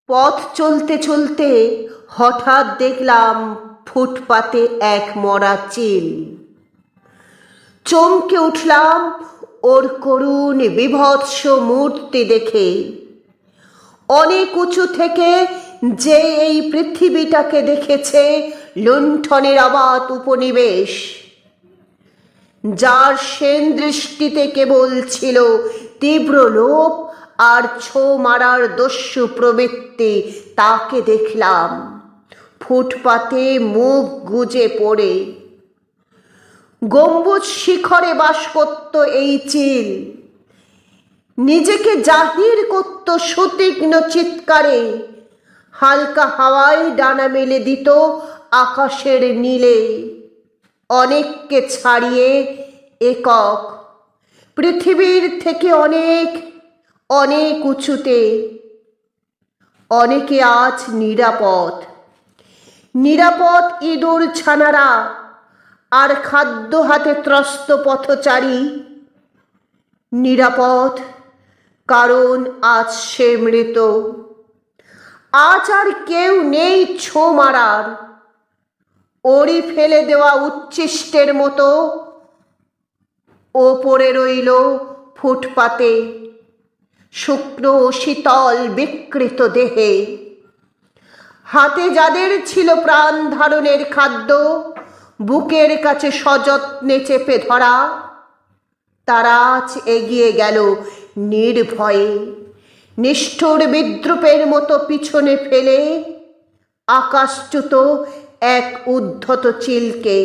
পথ চলতে চলতে হঠাৎ দেখলাম ফুটপাতে এক মরা চিল। চমকে উঠলাম ওর করুণ বিভৎস মূর্তি দেখে। অনেক উঁচু থেকে যে এই পৃথিবীটাকে দেখেছে লুণ্ঠনের অবাধ উপনিবেশ, যার সেন দৃষ্টিতে কেবল ছিল তীব্র লোভ আর ছো মারার দস্যু প্রবৃত্তি, তাকে দেখলাম ফুটপাতে মুখ গুজে পড়ে। গম্বুজ শিখরে বাস করত এই চিল, নিজেকে জাহির করত সুতীক্ষ্ণ চিৎকারে, হালকা হাওয়ায় ডানা মেলে দিত আকাশের নীলে। অনেককে ছাড়িয়ে একক, পৃথিবীর থেকে অনেক অনেক উঁচুতে। অনেকে আজ নিরাপদ, নিরাপদ ইঁদুর ছানারা আর খাদ্য হাতে ত্রস্ত পথচারী। নিরাপদ কারণ আজ সে মৃত। আজ আর কেউ নেই ছো মারার। ওরই ফেলে দেওয়া উচ্ছিষ্টের মতো ও পড়ে রইল ফুটপাতে, শুকনো ও শীতল বিকৃত দেহে। হাতে যাদের ছিল প্রাণ ধারণের খাদ্য, বুকের কাছে সযত্নে চেপে ধরা, তারা আজ এগিয়ে গেল নির্ভয়ে, নিষ্ঠুর বিদ্রূপের মতো পিছনে ফেলে আকাশচ্যুত এক উদ্ধত চিলকে।